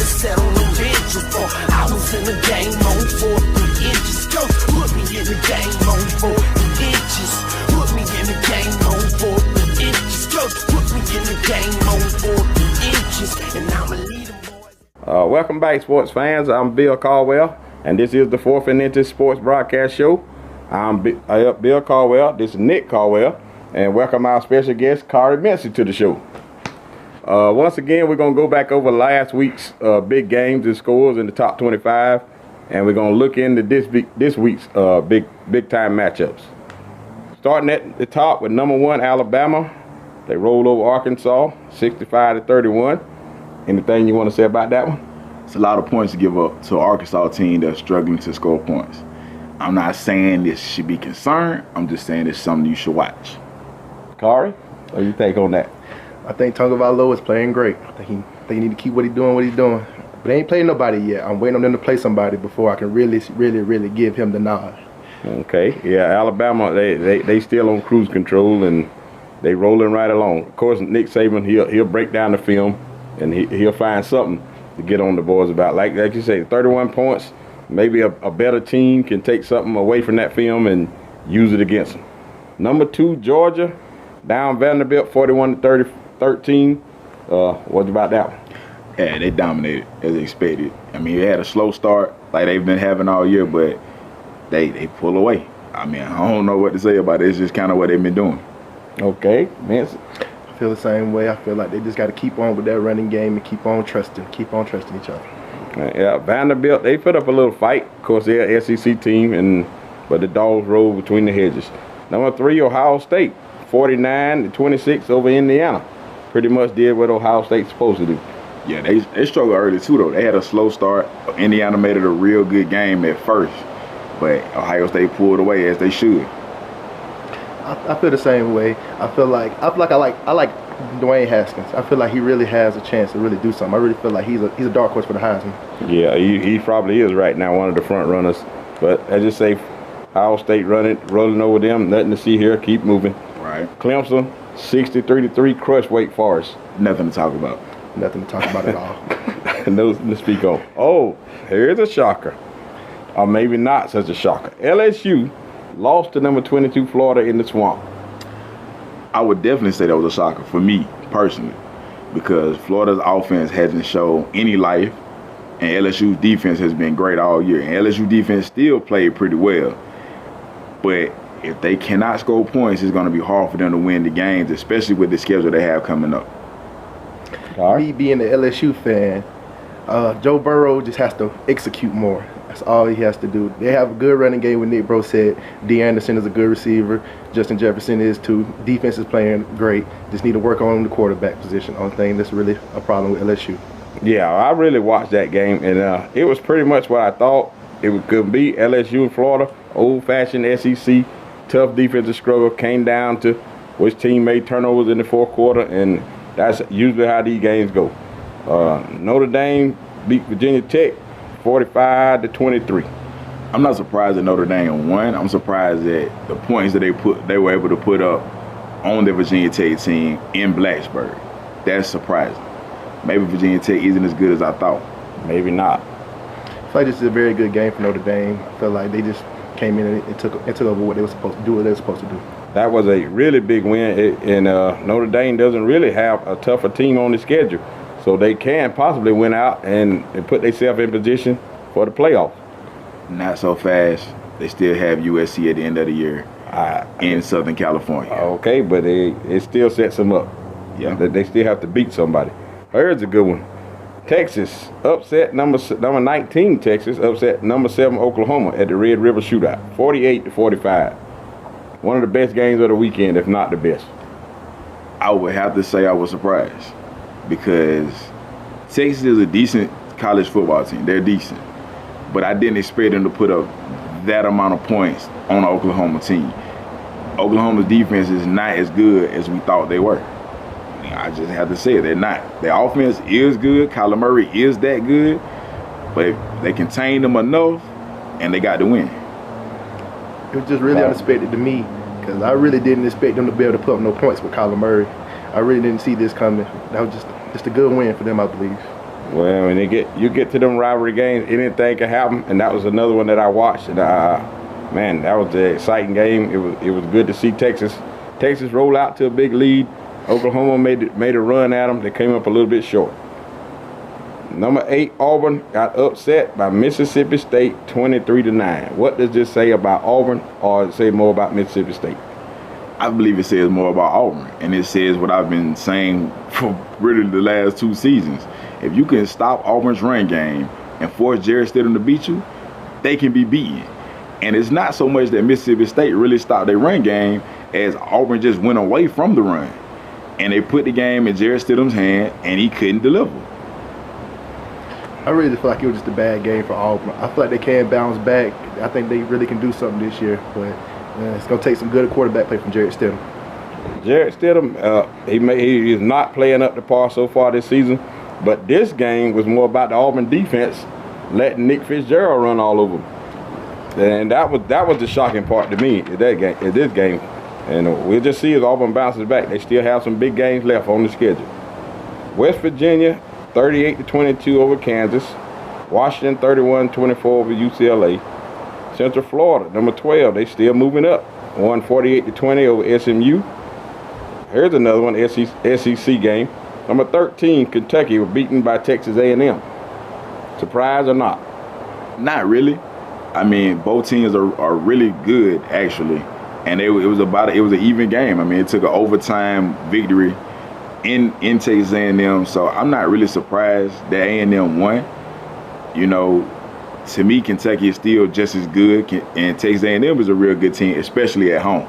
sat on the bench before. I was in the game on 4 inches. Coach put me in the game on 4 inches. Put me in the game on 4 inches. Coach put me in the game on 4 inches. And I'ma lead them boys. Welcome back, sports fans. I'm Bill Carwell, and this is the 4th Inning Sports Broadcast Show. I'm Bill Carwell. This is Nick Carwell, and welcome our special guest, Khari Mincey, to the show. Once again, we're going to go back over last week's big games and scores in the top 25, and we're going to look into this week's big-time matchups. Starting at the top with number 1, Alabama. They rolled over Arkansas, 65-31. Anything you want to say about that one? It's a lot of points to give up to an Arkansas team that's struggling to score points. I'm not saying this should be concerned. I'm just saying it's something you should watch. Khari, what do you think on that? I think Tagovailoa is playing great. I think he need to keep what he's doing. But they ain't playing nobody yet. I'm waiting on them to play somebody before I can really give him the nod. Okay, yeah, Alabama, they still on cruise control, and they rolling right along. Of course, Nick Saban, he'll break down the film, and he'll find something to get on the boards about. Like you say, 31 points, maybe a better team can take something away from that film and use it against them. Number 2, Georgia, down Vanderbilt 41-13. What about that one? Yeah, they dominated as expected. I mean, they had a slow start like they've been having all year, but they pull away. I mean, I don't know what to say about it. It's just kind of what they've been doing. Okay, Mincey. I feel the same way. I feel like they just got to keep on with that running game and keep on trusting each other. Yeah, Vanderbilt, they put up a little fight. Of course, they're an SEC team, but the dogs roll between the hedges. Number 3, Ohio State, 49-26 over Indiana. Pretty much did what Ohio State's supposed to do. Yeah, they struggled early too, though. They had a slow start. Indiana made it a real good game at first, but Ohio State pulled away as they should. I feel the same way. I like Dwayne Haskins. I feel like he really has a chance to really do something. I really feel like he's a dark horse for the Heisman. Yeah, he probably is right now one of the front runners. But as you say, Ohio State rolling over them. Nothing to see here. Keep moving. Right. Clemson, 63-3, crushed Wake Forest. Nothing to talk about. Nothing to talk about at all. No to speak on. Oh, here's a shocker. Or maybe not such a shocker. LSU lost to number 22 Florida in the Swamp. I would definitely say that was a shocker for me personally, because Florida's offense hasn't shown any life, and LSU's defense has been great all year. And LSU defense still played pretty well. But if they cannot score points, it's going to be hard for them to win the games, especially with the schedule they have coming up. Me being an LSU fan, Joe Burrow just has to execute more. That's all he has to do. They have a good running game with Nick Brossett. D. Anderson is a good receiver. Justin Jefferson is too. Defense is playing great. Just need to work on the quarterback position. Only thing that's really a problem with LSU. Yeah, I really watched that game, and it was pretty much what I thought it could be. LSU and Florida, old-fashioned SEC, tough defensive struggle, came down to which team made turnovers in the fourth quarter, and that's usually how these games go. Notre Dame beat Virginia Tech 45-23. I'm not surprised that Notre Dame won. I'm surprised at the points that they were able to put up on the Virginia Tech team in Blacksburg. That's surprising. Maybe Virginia Tech isn't as good as I thought. Maybe not. I feel like this is a very good game for Notre Dame. I feel like they just came in and took over what they were supposed to do, what they were supposed to do. That was a really big win, and Notre Dame doesn't really have a tougher team on the schedule, so they can possibly win out and put themselves in position for the playoff. Not so fast. They still have USC at the end of the year in Southern California. Okay, but it still sets them up. Yeah, they still have to beat somebody. Here's a good one. Texas upset number 19 Texas upset number 7 Oklahoma at the Red River Shootout, 48-45. One of the best games of the weekend, if not the best. I would have to say I was surprised, because Texas is a decent college football team. They're decent. But I didn't expect them to put up that amount of points on an Oklahoma team. Oklahoma's defense is not as good as we thought they were. I just have to say it, they're not. Their offense is good. Kyler Murray is that good. But they contained them enough, and they got the win. It was just really unexpected to me, because I really didn't expect them to be able to put up no points with Kyler Murray. I really didn't see this coming. That was just a good win for them, I believe. Well, when you get to them rivalry games, anything can happen, and that was another one that I watched. And man, that was an exciting game. It was good to see Texas roll out to a big lead. Oklahoma made a run at them. They came up a little bit short. Number 8, Auburn got upset by Mississippi State 23-9. What does this say about Auburn, or does it say more about Mississippi State? I believe it says more about Auburn, and it says what I've been saying for really the last 2 seasons. If you can stop Auburn's run game and force Jarrett Stidham to beat you, they can be beaten. And it's not so much that Mississippi State really stopped their run game as Auburn just went away from the run. And they put the game in Jarrett Stidham's hand, and he couldn't deliver. I really feel like it was just a bad game for Auburn. I feel like they can bounce back. I think they really can do something this year, but it's going to take some good quarterback play from Jarrett Stidham. Jarrett Stidham, he is not playing up to par so far this season, but this game was more about the Auburn defense letting Nick Fitzgerald run all over them. And that was the shocking part to me in this game. And we'll just see as Auburn bounces back. They still have some big games left on the schedule. West Virginia, 38-22 over Kansas. Washington, 31-24 over UCLA. Central Florida, number 12, they still moving up. Won 48-20 over SMU. Here's another one, SEC game. Number 13, Kentucky, were beaten by Texas A&M. Surprise or not? Not really. I mean, both teams are really good, actually. And it was an even game. I mean, it took an overtime victory in Texas A&M, so I'm not really surprised that A&M won. You know, to me, Kentucky is still just as good, and Texas A&M is a real good team, especially at home.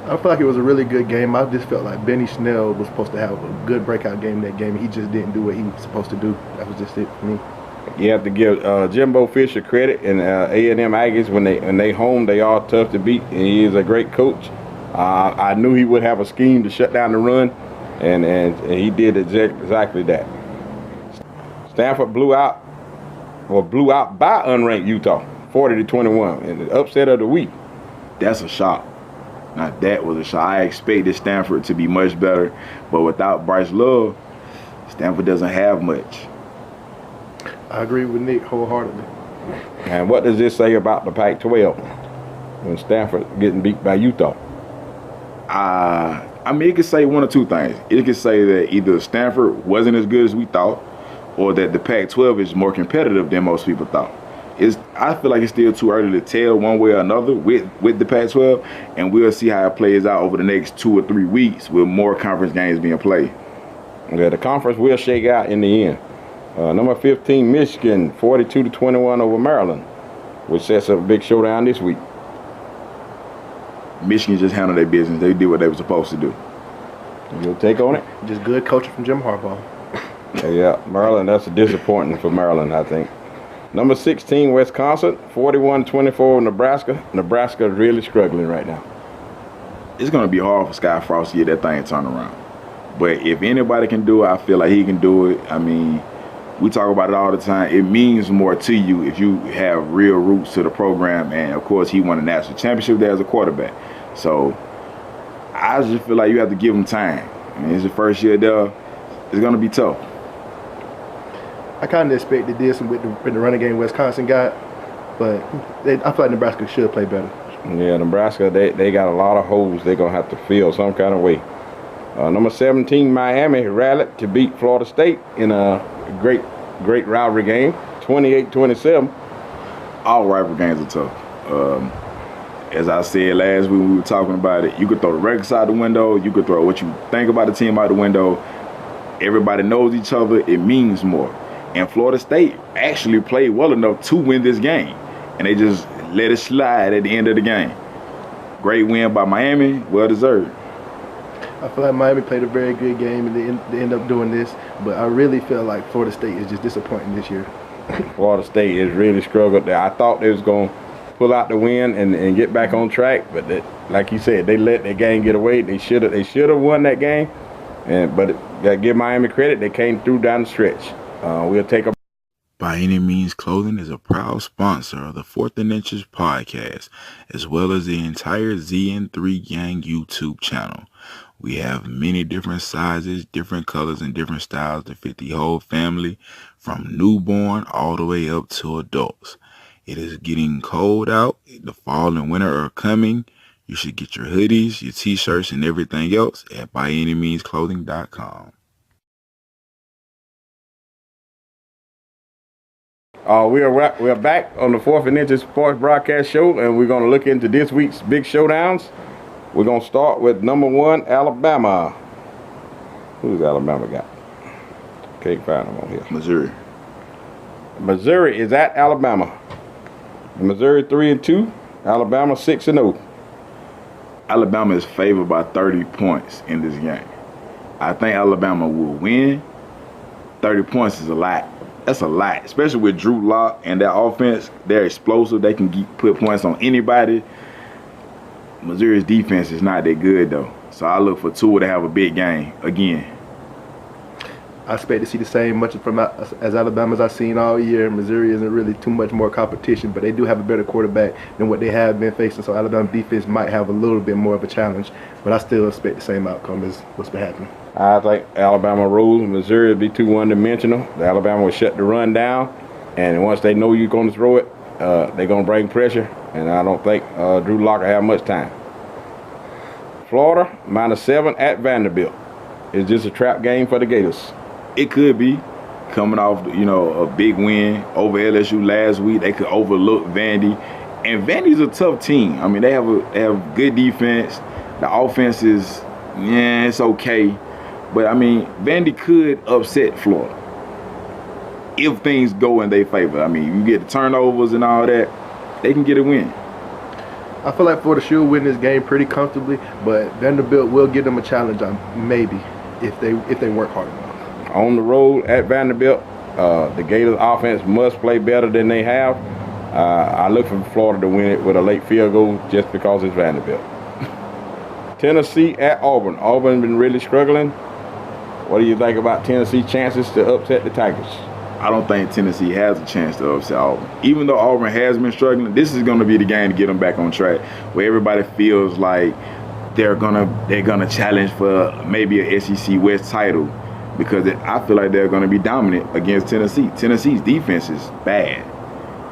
I feel like it was a really good game. I just felt like Benny Snell was supposed to have a good breakout game in that game. He just didn't do what he was supposed to do. That was just it for me. You have to give Jimbo Fisher credit, and A&M Aggies, when they home, they are tough to beat, and he is a great coach. I knew he would have a scheme to shut down the run, and he did exactly that. Stanford blew out by unranked Utah, 40-21, and the upset of the week. That's a shock. Now that was a shock. I expected Stanford to be much better, but without Bryce Love, Stanford doesn't have much. I agree with Nick wholeheartedly. And what does this say about the Pac-12 when Stanford getting beat by Utah? I mean, it could say one or two things. It could say that either Stanford wasn't as good as we thought, or that the Pac-12 is more competitive than most people thought. I feel like it's still too early to tell one way or another with the Pac-12, and we'll see how it plays out over the next 2 or 3 weeks with more conference games being played. Yeah, the conference will shake out in the end. Number 15, Michigan, 42-21 over Maryland, which sets up a big showdown this week. Michigan just handled their business. They did what they were supposed to do. Your take on it? Just good coaching from Jim Harbaugh. Yeah, Maryland, that's a disappointing for Maryland, I think. Number 16, Wisconsin, 41-24 over Nebraska. Nebraska is really struggling right now. It's going to be hard for Scott Frost to get that thing turned around. But if anybody can do it, I feel like he can do it. I mean, we talk about it all the time. It means more to you if you have real roots to the program. And, of course, he won a national championship there as a quarterback. So I just feel like you have to give him time. I mean, it's the first year there. It's going to be tough. I kind of expected this with the running game Wisconsin got, but I feel like Nebraska should play better. Yeah, Nebraska, they got a lot of holes they're going to have to fill some kind of way. Number 17, Miami rallied to beat Florida State in a great rivalry game, 28-27. All rivalry games are tough. As I said last week when we were talking about it, you could throw the records out the window. You could throw what you think about the team out the window. Everybody knows each other. It means more. And Florida State actually played well enough to win this game. And they just let it slide at the end of the game. Great win by Miami, well deserved. I feel like Miami played a very good game and they end up doing this. But I really feel like Florida State is just disappointing this year. Florida State has really struggled there. I thought they was going to pull out the win and get back on track. But like you said, they let that game get away. They should have won that game. But gotta give Miami credit. They came through down the stretch. We'll take a By Any Means Clothing is a proud sponsor of the 4th and Inches podcast, as well as the entire ZN3 Gang YouTube channel. We have many different sizes, different colors, and different styles to fit the whole family, from newborn all the way up to adults. It is getting cold out. The fall and winter are coming. You should get your hoodies, your t-shirts, and everything else at byanymeansclothing.com. We are back on the 4th and Inches Sports Broadcast Show, and we're going to look into this week's big showdowns. We're going to start with number 1, Alabama. Who's Alabama got? Can't find them on here. Missouri. Missouri is at Alabama. Missouri 3-2. Alabama 6-0. Alabama is favored by 30 points in this game. I think Alabama will win. 30 points is a lot. That's a lot, especially with Drew Lock and that offense. They're explosive. They can put points on anybody. Missouri's defense is not that good, though. So I look for Tua to have a big game again. I expect to see the same much from as Alabama as I've seen all year. Missouri isn't really too much more competition, but they do have a better quarterback than what they have been facing. So Alabama defense might have a little bit more of a challenge, but I still expect the same outcome as what's been happening. I think Alabama rules. Missouri will be too one-dimensional. Alabama will shut the run down, and once they know you're going to throw it, they're going to bring pressure, and I don't think Drew Lock will have much time. Florida, -7 at Vanderbilt. Is this a trap game for the Gators? It could be. Coming off, a big win over LSU last week, they could overlook Vandy. And Vandy's a tough team. I mean, they have good defense. The offense is, it's okay. But, I mean, Vandy could upset Florida if things go in their favor. I mean, you get the turnovers and all that, they can get a win. I feel like Florida should win this game pretty comfortably, but Vanderbilt will give them a challenge, maybe, if they work hard enough. On the road at Vanderbilt, the Gators offense must play better than they have. I look for Florida to win it with a late field goal just because it's Vanderbilt. Tennessee at Auburn. Auburn's been really struggling. What do you think about Tennessee's chances to upset the Tigers? I don't think Tennessee has a chance to upset Auburn. Even though Auburn has been struggling, this is going to be the game to get them back on track, where everybody feels like they're gonna challenge for maybe a SEC West title, because I feel like they're going to be dominant against Tennessee. Tennessee's defense is bad.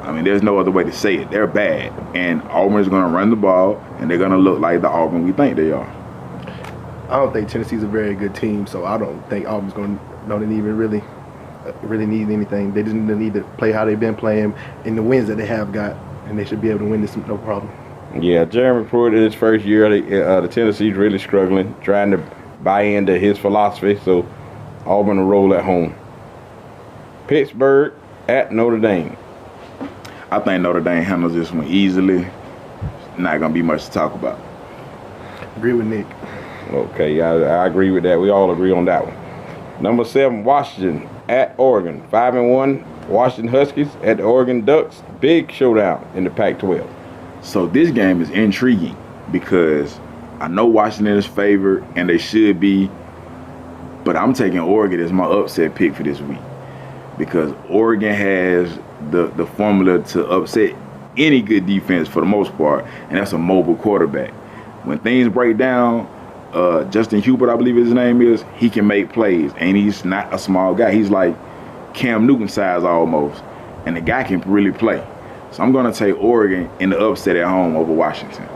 I mean, there's no other way to say it. They're bad. And Auburn's going to run the ball, and they're going to look like the Auburn we think they are. I don't think Tennessee's a very good team, so I don't think Auburn's don't even really need anything. They just need to play how they've been playing in the wins that they have got, and they should be able to win this no problem. Yeah, Jeremy Pruitt in his first year, the Tennessee's really struggling, trying to buy into his philosophy, so Auburn will roll at home. Pittsburgh at Notre Dame. I think Notre Dame handles this one easily. Not going to be much to talk about. Agree with Nick. Okay, I agree with that. We all agree on that one. Number 7, Washington at Oregon. 5-1, Washington Huskies at the Oregon Ducks. Big showdown in the Pac-12. So this game is intriguing because I know Washington is favored, and they should be, but I'm taking Oregon as my upset pick for this week because Oregon has the formula to upset any good defense for the most part, and that's a mobile quarterback. When things break down, Justin Hubert, I believe his name is, he can make plays, and he's not a small guy. He's like Cam Newton size almost, and the guy can really play. So I'm going to take Oregon in the upset at home over Washington.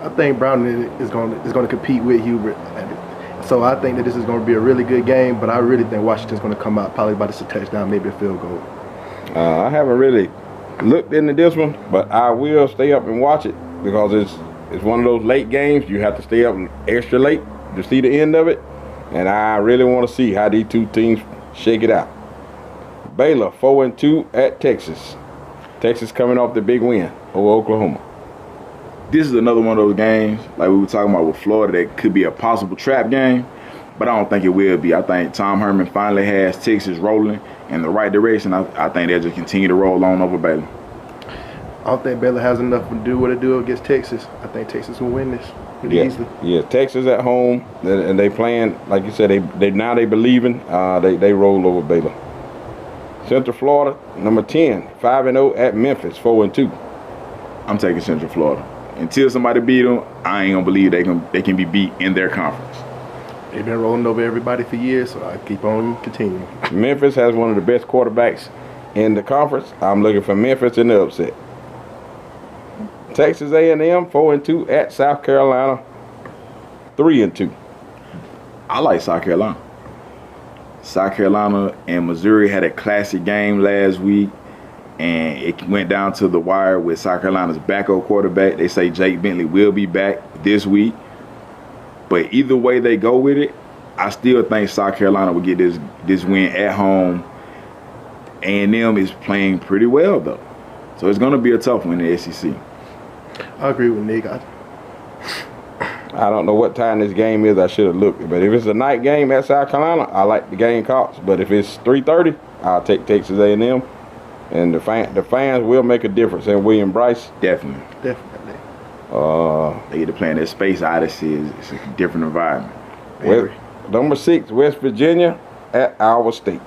I think Brown is going to compete with Hubert. So I think that this is going to be a really good game, but I really think Washington's going to come out probably by just a touchdown, maybe a field goal. I haven't really looked into this one, but I will stay up and watch it because it's one of those late games. You have to stay up extra late to see the end of it, and I really want to see how these two teams shake it out. Baylor 4-2 at Texas. Texas coming off the big win over Oklahoma. This is another one of those games, like we were talking about with Florida, that could be a possible trap game, but I don't think it will be. I think Tom Herman finally has Texas rolling in the right direction. I think they'll just continue to roll on over Baylor. I don't think Baylor has enough to do what they do against Texas. I think Texas will win this pretty easily. Yeah, Texas at home, and they playing, like you said, they believing. They roll over Baylor. Central Florida, number 10, 5-0 at Memphis, 4-2. I'm taking Central Florida. Until somebody beat them, I ain't gonna believe they can be beat in their conference. They've been rolling over everybody for years, so I keep on continuing. Memphis has one of the best quarterbacks in the conference. I'm looking for Memphis in the upset. Texas A&M, 4-2 at South Carolina, 3-2. I like South Carolina. South Carolina and Missouri had a classic game last week, and it went down to the wire with South Carolina's backup quarterback. They say Jake Bentley will be back this week. But either way they go with it, I still think South Carolina will get this win at home. A&M is playing pretty well, though. So it's going to be a tough one in the SEC. I agree with Nick. I don't know what time this game is. I should have looked. But if it's a night game at South Carolina, I like the Gamecocks. But if it's 3:30, I'll take Texas A&M. And the fans will make a difference in William Bryce. Definitely. They get to play in that Space Odyssey. It's a different environment. Number 6, West Virginia at Iowa State.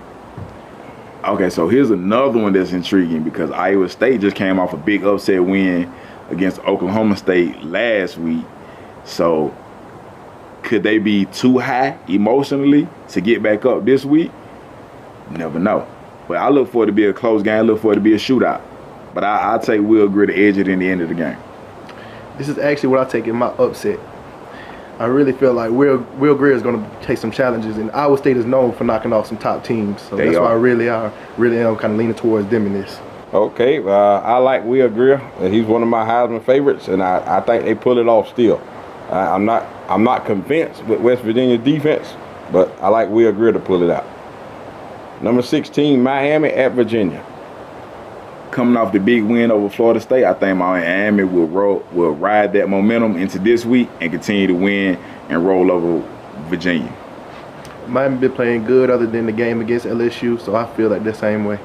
Okay, so here's another one that's intriguing because Iowa State just came off a big upset win against Oklahoma State last week. So could they be too high emotionally to get back up this week? Never know. But I look for it to be a close game. I look for it to be a shootout. But I'll take Will Greer to edge it in the end of the game. This is actually what I take in my upset. I really feel like Will Greer is going to take some challenges, and Iowa State is known for knocking off some top teams. So that's why I really am kind of leaning towards them in this. Okay, I like Will Greer. He's one of my Heisman favorites, and I think they pull it off still. I'm not convinced with West Virginia's defense, but I like Will Greer to pull it out. Number 16, Miami at Virginia. Coming off the big win over Florida State, I think Miami will ride that momentum into this week and continue to win and roll over Virginia. Miami been playing good other than the game against LSU, so I feel like the same way.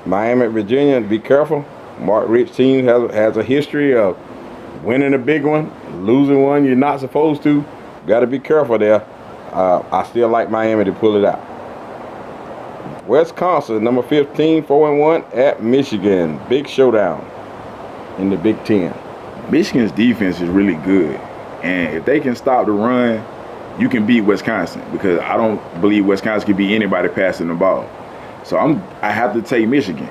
Miami at Virginia, be careful. Mark Richt's team has a history of winning a big one, losing one you're not supposed to. Got to be careful there. I still like Miami to pull it out. Wisconsin, number 15, 4-1 at Michigan. Big showdown in the Big Ten. Michigan's defense is really good. And if they can stop the run, you can beat Wisconsin because I don't believe Wisconsin can beat anybody passing the ball. So I have to take Michigan.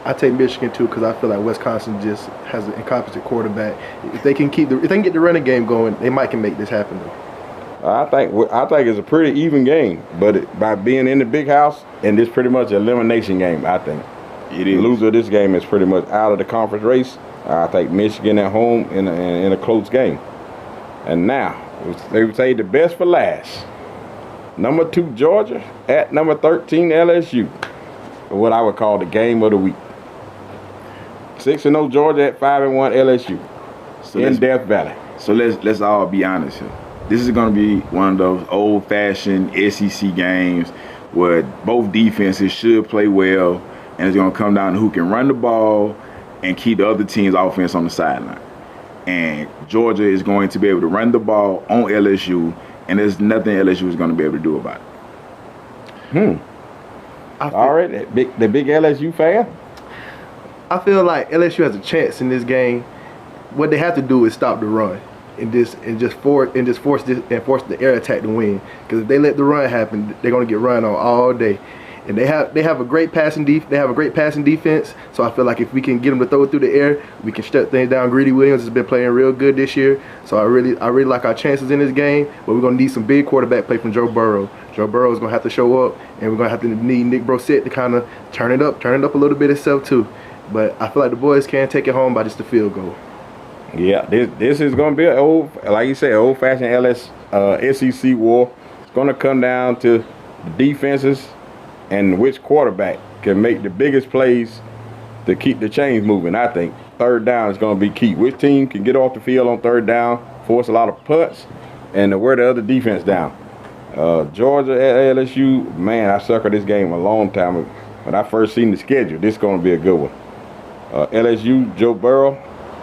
I take Michigan too because I feel like Wisconsin just has an incompetent quarterback. If they can get the running game going, they might can make this happen though. I think it's a pretty even game, but by being in the big house, and this pretty much an elimination game, I think. It is. The loser of this game is pretty much out of the conference race. I take Michigan at home in a close game. And now, they would say the best for last. Number 2, Georgia at number 13, LSU. What I would call the game of the week. 6-0 Georgia at 5-1 LSU. So in Death Valley. So let's all be honest here. This is going to be one of those old-fashioned SEC games where both defenses should play well, and it's going to come down to who can run the ball and keep the other team's offense on the sideline. And Georgia is going to be able to run the ball on LSU, and there's nothing LSU is going to be able to do about it. All right, the big LSU fan? I feel like LSU has a chance in this game. What they have to do is stop the run. And force the air attack to win. Because if they let the run happen, they're gonna get run on all day. And they have a great passing defense. So I feel like if we can get them to throw it through the air, we can shut things down. Greedy Williams has been playing real good this year. So I really like our chances in this game. But we're gonna need some big quarterback play from Joe Burrow. Joe Burrow is gonna have to show up, and we're gonna have to need Nick Brossette to kind of turn it up a little bit himself too. But I feel like the boys can take it home by just a field goal. Yeah, this is going to be old-fashioned SEC war. It's going to come down to the defenses and which quarterback can make the biggest plays to keep the chains moving, I think. Third down is going to be key. Which team can get off the field on third down, force a lot of punts, and wear the other defense down. Georgia at LSU, man, I suckered this game a long time. When I first seen the schedule, this is going to be a good one. LSU, Joe Burrow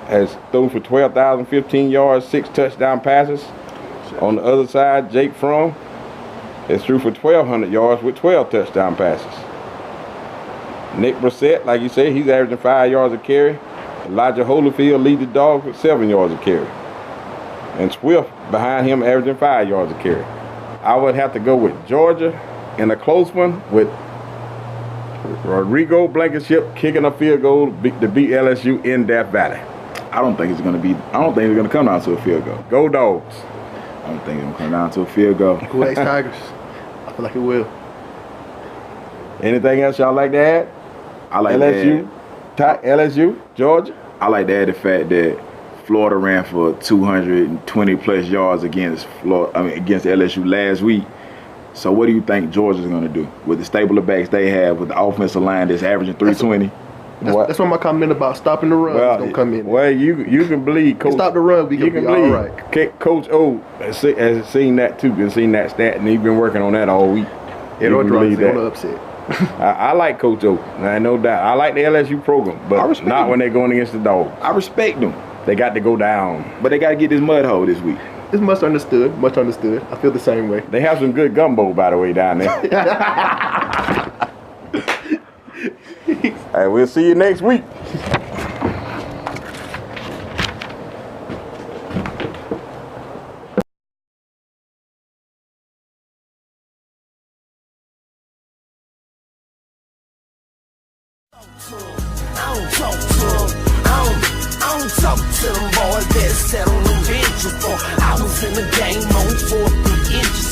has thrown for 12,015 yards, 6 touchdown passes. On the other side, Jake Fromm, has threw for 1,200 yards with 12 touchdown passes. Nick Brissett, like you said, he's averaging 5 yards a carry. Elijah Holyfield leads the Dogs with 7 yards a carry. And Swift behind him averaging 5 yards a carry. I would have to go with Georgia in a close one with Rodrigo Blankenship kicking a field goal to beat LSU in Death Valley. I don't think it's gonna come down to a field goal. Go Dogs. I don't think it's gonna come down to a field goal. Go X Tigers. I feel like it will. Anything else y'all like to add? I like LSU, LSU, Georgia. I like to add the fact that Florida ran for 220 plus yards against LSU last week. So what do you think Georgia's going to do with the stable of backs they have, with the offensive line that's averaging 320? That's what my comment about stopping the run is going to come in. Well, you can believe Coach. Stop the run, we can be all right. Coach O has seen that too, and seen that stat, and he's been working on that all week. It on the upset. I like Coach O, no doubt. I like the LSU program, but not when they're going against the Dogs. I respect them. They got to go down. But they got to get this mud hole this week. It's much understood. Much understood. I feel the same way. They have some good gumbo, by the way, down there. All right, we'll see you next week. I don't talk to them boys that settle the bench before. I was in the game on 4th and inches.